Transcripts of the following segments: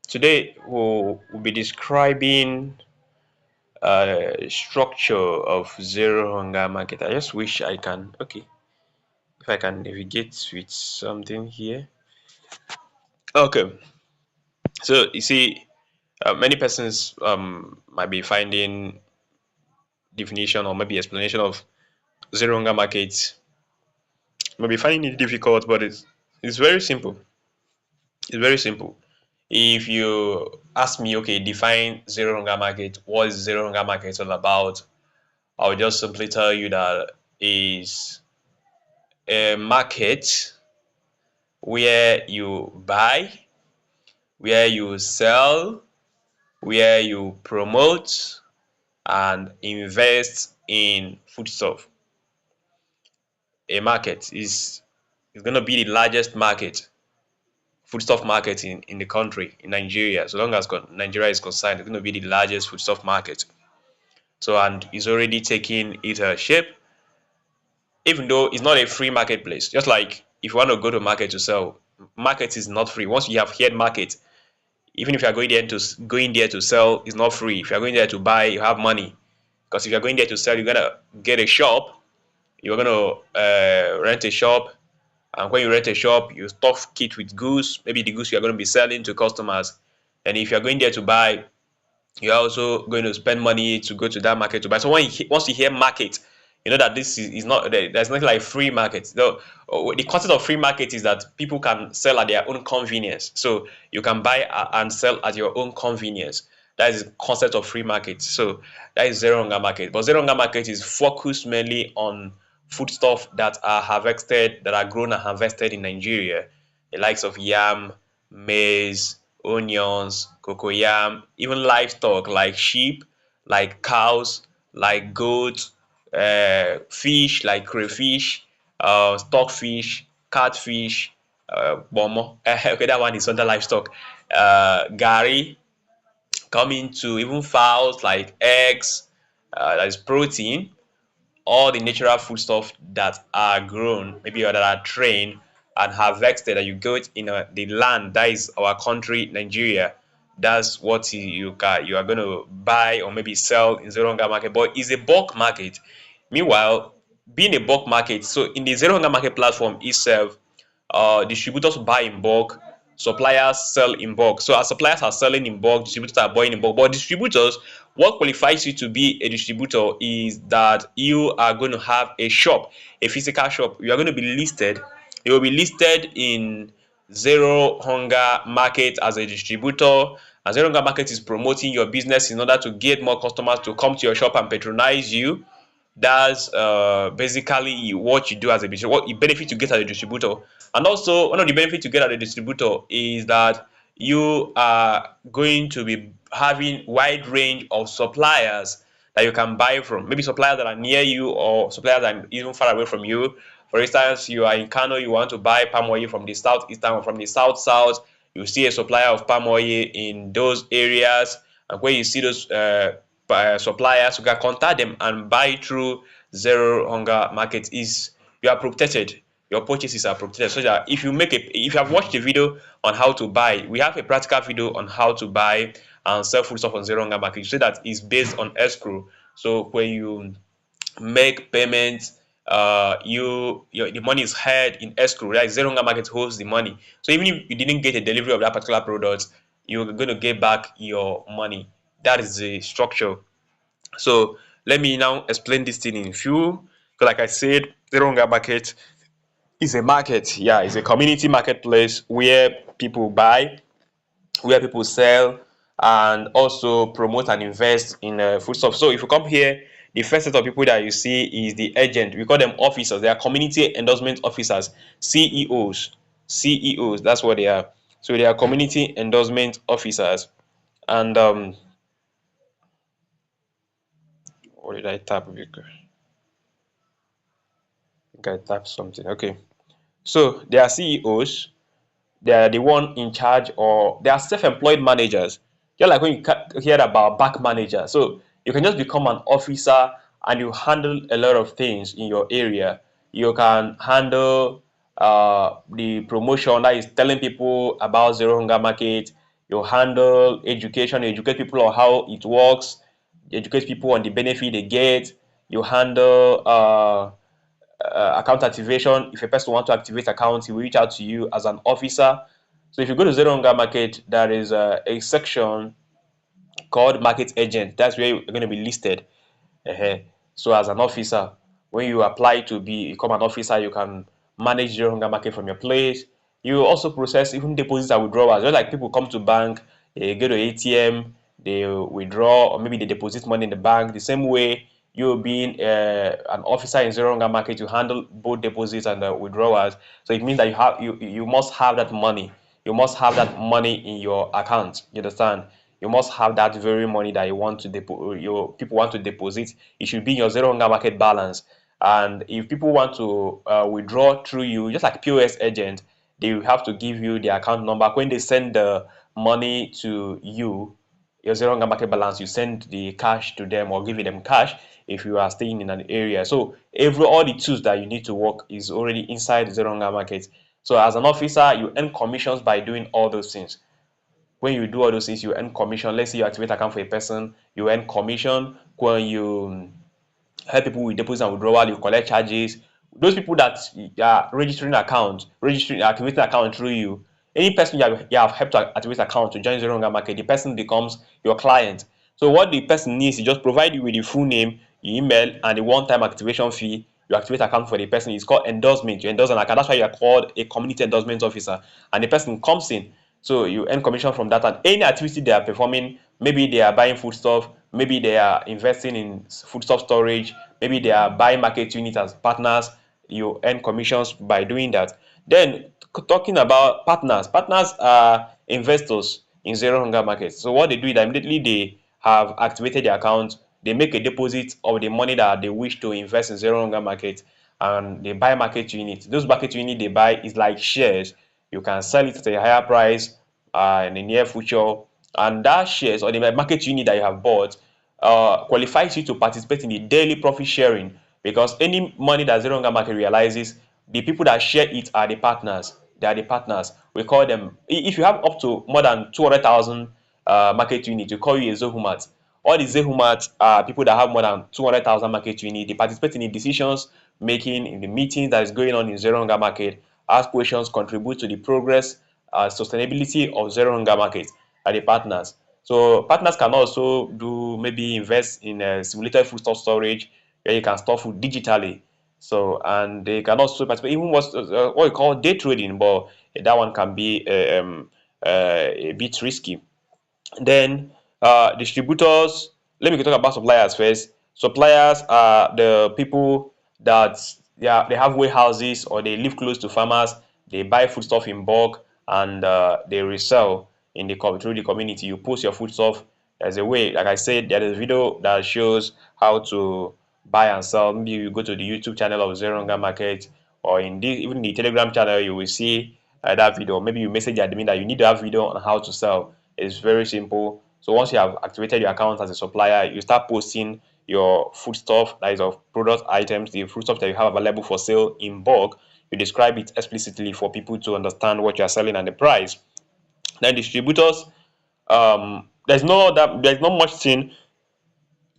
Today we'll be describing structure of zero hunger market. I just wish I can, okay, if I can navigate with something here. Okay, so you see, many persons might be finding definition or maybe explanation of zero hunger market, might be finding it difficult, but it's very simple. It's very simple. If you ask me, okay, define zero hunger market, what is zero hunger market all about? I'll just simply tell you that is a market where you buy, where you sell, where you promote and invest in foodstuff. A market is going to be the largest market, foodstuff market in the country, in Nigeria. So long as Nigeria is concerned, it's going to be the largest foodstuff market. So, and it's already taking its shape, even though it's not a free marketplace. Just like if you want to go to market to sell, market is not free. Once you have heard market, even if you are going there to sell, it's not free. If you are going there to buy, you have money. Because if you are going there to sell, you're gonna get a shop. You're gonna rent a shop, and when you rent a shop, you stuff kit with goods. Maybe the goods you are going to be selling to customers. And if you are going there to buy, you're also going to spend money to go to that market to buy. So once you hear market, you know that this is not there's nothing like free market. The concept of free market is that people can sell at their own convenience. So you can buy and sell at your own convenience. That is the concept of free market. So that is zero hunger market. But zero hunger market is focused mainly on foodstuff that are harvested, that are grown and harvested in Nigeria, the likes of yam, maize, onions, cocoyam, even livestock like sheep, like cows, like goats, fish like crayfish, stockfish, catfish, bomo. Okay, that one is under livestock. Gari, coming to even fowls like eggs, that is protein, all the natural foodstuff that are grown, maybe or that are trained and harvested, that you get in the land that is our country, Nigeria. That's what you are going to buy or maybe sell in zero hunger market, but it's a bulk market. Meanwhile, being a bulk market, so in the zero hunger market platform itself, distributors buy in bulk, suppliers sell in bulk. So as suppliers are selling in bulk, distributors are buying in bulk. But distributors, what qualifies you to be a distributor is that you are going to have a shop, a physical shop. You are going to be listed. You will be listed in Zero Hunger Market as a distributor. And Zero Hunger Market is promoting your business in order to get more customers to come to your shop and patronize you. That's basically what you do as a distributor, what you benefit you get as a distributor. And also, one of the benefits you get as a distributor is that you are going to be having wide range of suppliers that you can buy from. Maybe suppliers that are near you or suppliers that are even far away from you. For instance, you are in Kano, you want to buy palm oil from the southeastern or from the south. You see a supplier of palm oil in those areas, and when you see those suppliers, you can contact them and buy through zero hunger market. Is you are protected, your purchases are protected, so that if you have watched the video on how to buy, we have a practical video on how to buy and sell food stuff on zero hunger market. You say that is based on escrow. So when you make payments, the money is held in escrow, right? Zero hunger market holds the money. So even if you didn't get a delivery of that particular product, you're going to get back your money. That is the structure. So let me now explain this thing in few. So like I said, zero hunger market is a market. Yeah, it's a community marketplace where people buy, where people sell, and also promote and invest in foodstuff. So if you come here, the first set of people that you see is the agent. We call them officers. They are community endorsement officers, CEOs. CEOs, that's what they are. So they are community endorsement officers. And what did I tap? I think I tapped something. Okay. So they are CEOs. They are the one in charge, or they are self-employed managers. Just like when you hear about back manager. So you can just become an officer and you handle a lot of things in your area. You can handle the promotion, that is telling people about zero hunger market. You handle education, you educate people on how it works, you educate people on the benefit they get. You handle account activation. If a person wants to activate account, he will reach out to you as an officer. So if you go to Zero Hunger Market, there is a section called market agent. That's where you're going to be listed. uh So as an officer, when you apply to become an officer, you can manage Zero Hunger Market from your place. You also process even deposits and withdrawals. Just like people come to bank, they go to ATM, they withdraw, or maybe they deposit money in the bank. The same way, you being an officer in Zero Hunger Market, you handle both deposits and withdrawals. So it means that you must have that money. You must have that money in your account. You understand? You must have that very money that you want to your people want to deposit. It should be in your Zero Hunger Market balance. And if people want to withdraw through you, just like POS agent, they will have to give you the account number. When they send the money to you, your Zero Hunger Market balance, you send the cash to them or give them cash if you are staying in an area. So all the tools that you need to work is already inside Zero Hunger Market. So as an officer, you earn commissions by doing all those things. When you do all those things, you earn commission. Let's say you activate account for a person, you earn commission. When you help people with deposit and withdrawal, you collect charges. Those people that are registering activating account through you, any person you have helped to activate account to join Zero Hunger Market, the person becomes your client. So what the person needs is just provide you with the full name, your email, and the one-time activation fee. You activate account for the person. It's called endorsement. You endorse an account. That's why you are called a community endorsement officer. And the person comes in, so you earn commission from that. And any activity they are performing, maybe they are buying foodstuff, maybe they are investing in foodstuff storage, maybe they are buying market units as partners, you earn commissions by doing that. Then talking about partners are investors in Zero Hunger Market. So what they do is that immediately they have activated the account, they make a deposit of the money that they wish to invest in Zero Hunger Market, and they buy market units. Those market units they buy is like shares. You can sell it at a higher price in the near future, and that shares or the market unit that you have bought qualifies you to participate in the daily profit sharing, because any money that Zero Hunger Market realizes, the people that share it are the partners. They are the partners. We call them. If you have up to more than 200,000 market units, we call you a Zohumat. All the Zehumat are people that have more than 200,000 market units. They participate in the decisions making, in the meetings that is going on in Zero Hunger Market, ask questions, contribute to the progress, sustainability of Zero Hunger Market, are the partners. So partners can also do maybe invest in a simulated food store storage where you can store food digitally. So and they can also participate even what we call day trading, but that one can be a bit risky. Then distributors, let me talk about suppliers first. Suppliers are the people that they have warehouses or they live close to farmers. They buy foodstuff in bulk and they resell in through the community. You post your foodstuff as a way. Like I said, there is a video that shows how to buy and sell. Maybe you go to the YouTube channel of Zero Hunger Market, or in the even the Telegram channel, you will see that video. Maybe you message the admin that you need to have video on how to sell. It's very simple. So once you have activated your account as a supplier, you start posting your foodstuff, that is of product items, the foodstuff that you have available for sale in bulk. You describe it explicitly for people to understand what you are selling and the price. Then distributors, there's not much thing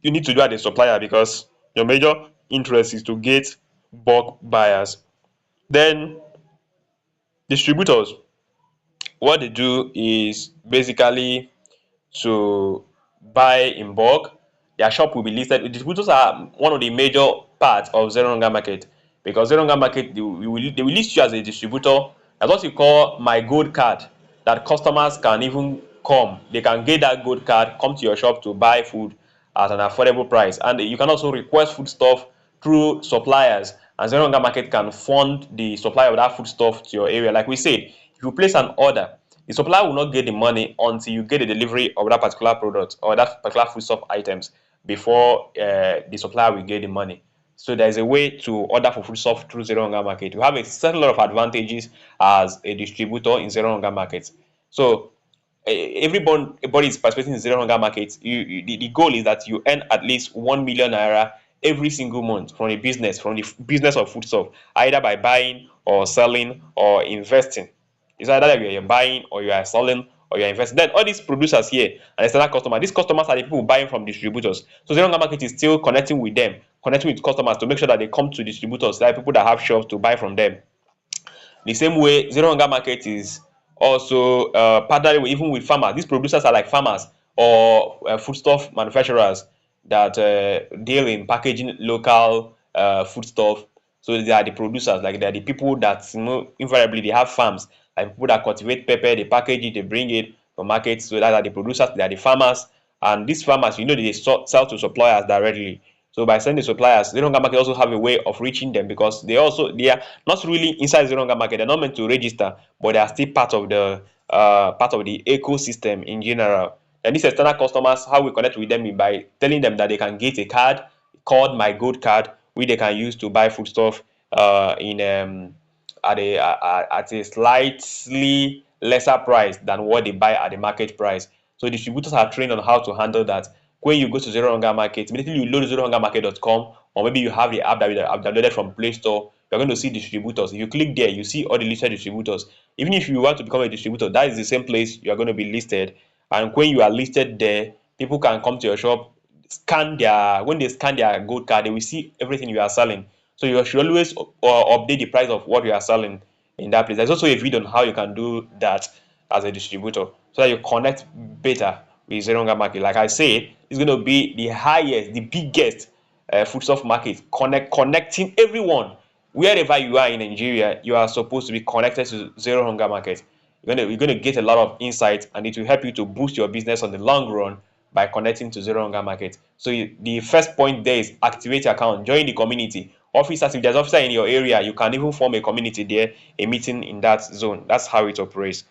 you need to do as a supplier, because your major interest is to get bulk buyers. Then distributors, what they do is basically to buy in bulk. Their shop will be listed. Distributors are one of the major parts of Zero Hunger Market, because Zero Hunger Market they will list you as a distributor. That's what you call my gold card. That customers can even come. They can get that gold card, come to your shop to buy food at an affordable price, and you can also request food stuff through suppliers. And Zero Hunger Market can fund the supply of that food stuff to your area. Like we said, if you place an order, the supplier will not get the money until you get the delivery of that particular product or that particular foodstuff items before the supplier will get the money. So there's a way to order for foodstuff through Zero Hunger Market. You have a certain lot of advantages as a distributor in Zero Hunger Market. So everybody is participating in Zero Hunger Market. The goal is that you earn at least 1 million naira every single month from the business of foodstuff, either by buying or selling or investing. It's either that you are buying or you are selling or you're investing. Then all these producers here and external customers, these customers are the people buying from distributors. So Zero Hunger Market is still connecting with them, connecting with customers to make sure that they come to distributors, like people that have shops, to buy from them. The same way Zero Hunger Market is also partnering even with farmers. These producers are like farmers or foodstuff manufacturers that deal in packaging local foodstuff. So they are the producers, like they are the people that, invariably they have farms, like people that cultivate pepper, they package it, they bring it from market. So that are the producers, they are the farmers, and these farmers, they sell to suppliers directly. So by sending suppliers, Zero Hunger Market also have a way of reaching them, because they are not really inside Zero Hunger Market. They're not meant to register, but they are still part of the ecosystem in general. And these external customers, how we connect with them is by telling them that they can get a card called My Gold Card, which they can use to buy foodstuff in at a slightly lesser price than what they buy at the market price. So distributors are trained on how to handle that. When you go to Zero Hunger Market, immediately you load zerohungermarket.com, or maybe you have the app that you have downloaded from Play Store, you're going to see distributors. If you click there, you see all the listed distributors. Even if you want to become a distributor, that is the same place you are going to be listed. And when you are listed there, people can come to your shop, when they scan their gold card, they will see everything you are selling. So you should always update the price of what you are selling in that place. There's also a video on how you can do that as a distributor, so that you connect better with Zero Hunger Market. Like I said, it's going to be the highest, the biggest foodstuff market, connecting everyone. Wherever you are in Nigeria, you are supposed to be connected to Zero Hunger Market. You're going to get a lot of insight, and it will help you to boost your business on the long run by connecting to Zero Hunger Market. So the first point there is activate your account, join the community. Officers, if there's officer in your area, you can even form a community there, a meeting in that zone. That's how it operates.